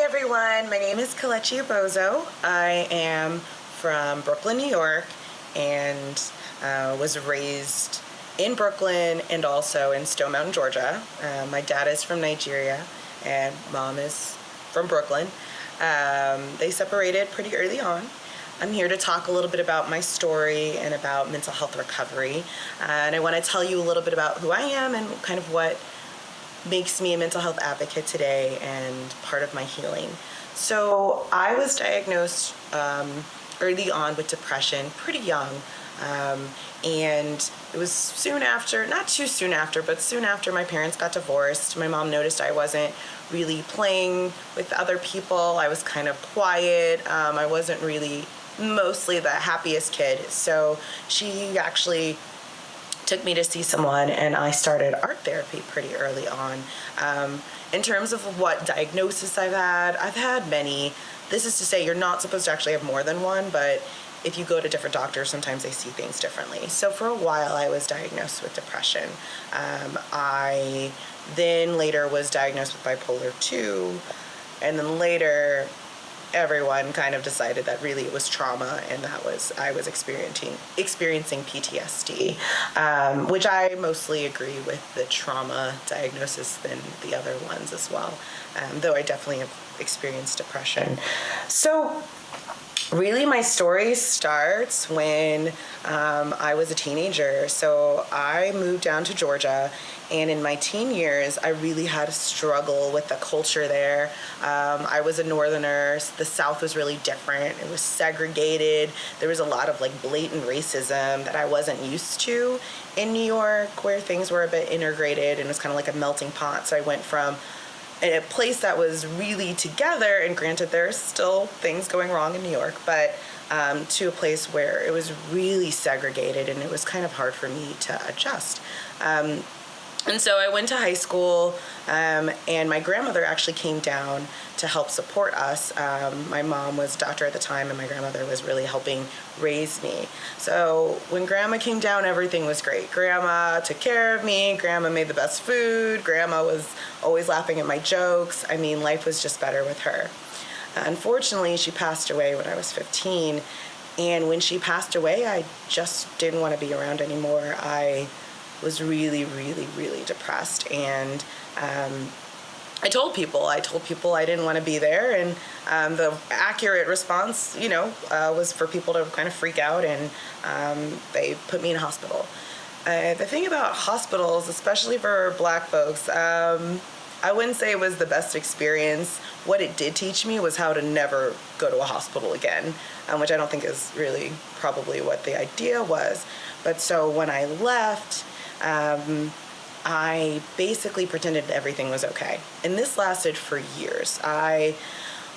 everyone, my name is Kelechi Ubozoh. I am from Brooklyn, New York, and was raised in Brooklyn and also in Stone Mountain, Georgia. My dad is from Nigeria and mom is from Brooklyn. They separated pretty early on. I'm here to talk a little bit about my story and about mental health recovery. And I want to tell you a little bit about who I am and kind of what makes me a mental health advocate today and part of my healing. So I was diagnosed early on with depression, pretty young. And it was soon after, not too soon after, but soon after my parents got divorced. My mom noticed I wasn't really playing with other people. I was kind of quiet. I wasn't really mostly the happiest kid. So she actually took me to see someone, and I started art therapy pretty early on. In terms of what diagnosis I've had many. This is to say you're not supposed to actually have more than one, but if you go to different doctors, sometimes they see things differently. So for a while, I was diagnosed with depression. I then later was diagnosed with bipolar 2, and then later everyone kind of decided that really it was trauma, and I was experiencing PTSD, which I mostly agree with the trauma diagnosis than the other ones as well, though I definitely have experienced depression. So really my story starts when I was a teenager. So I moved down to Georgia, and in my teen years, I really had a struggle with the culture there. I was a northerner. The South was really different. It was segregated. There was a lot of blatant racism that I wasn't used to in New York, where things were a bit integrated and it was kind of like a melting pot. So I went from a place that was really together, and granted there's still things going wrong in New York, but to a place where it was really segregated and it was kind of hard for me to adjust. And so I went to high school, and my grandmother actually came down to help support us. My mom was a doctor at the time, and my grandmother was really helping raise me. So when Grandma came down, everything was great. Grandma took care of me. Grandma made the best food. Grandma was always laughing at my jokes. I mean, life was just better with her. Unfortunately, she passed away when I was 15. And when she passed away, I just didn't want to be around anymore. I was really, really, really depressed, and I told people I didn't want to be there, and the accurate response, was for people to kind of freak out, and they put me in a hospital. The thing about hospitals, especially for Black folks, I wouldn't say it was the best experience. What it did teach me was how to never go to a hospital again, which I don't think is really probably what the idea was. But so when I left, I basically pretended everything was okay. And this lasted for years. I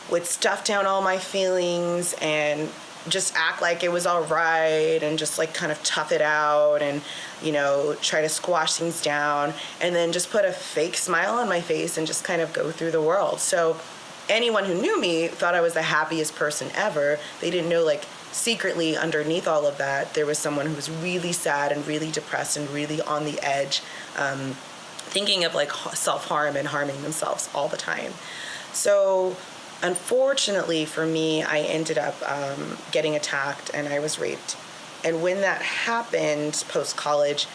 would stuff down all my feelings and just act like it was all right, and just kind of tough it out, and try to squash things down, and then just put a fake smile on my face and just kind of go through the world. So anyone who knew me thought I was the happiest person ever. They didn't know secretly underneath all of that, there was someone who was really sad and really depressed and really on the edge, thinking of self-harm and harming themselves all the time. So unfortunately for me, I ended up getting attacked, and I was raped. And when that happened post-college,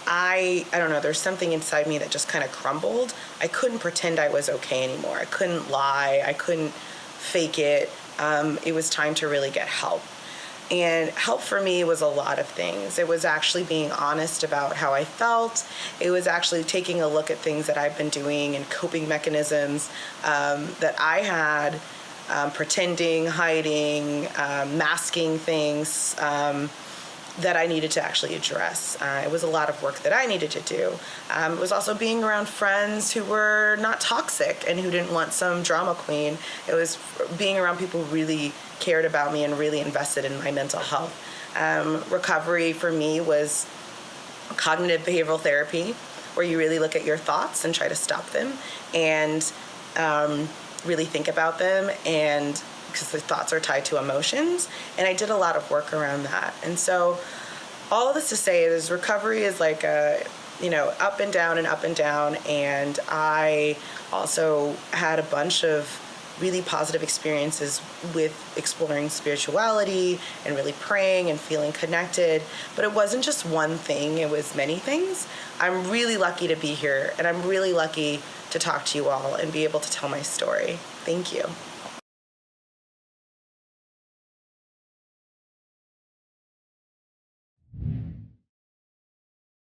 I don't know, there's something inside me that just kind of crumbled. I couldn't pretend I was okay anymore. I couldn't lie. I couldn't fake it. It was time to really get help. And help for me was a lot of things. It was actually being honest about how I felt. It was actually taking a look at things that I've been doing and coping mechanisms that I had, pretending, hiding, masking things that I needed to actually address. It was a lot of work that I needed to do. It was also being around friends who were not toxic and who didn't want some drama queen. It was being around people who really cared about me and really invested in my mental health. Recovery for me was cognitive behavioral therapy, where you really look at your thoughts and try to stop them, and really think about them, and because the thoughts are tied to emotions, and I did a lot of work around that. And so all of this to say is recovery is like a, up and down and up and down, and I also had a bunch of really positive experiences with exploring spirituality and really praying and feeling connected. But it wasn't just one thing, it was many things. I'm really lucky to be here, and I'm really lucky to talk to you all and be able to tell my story. Thank you.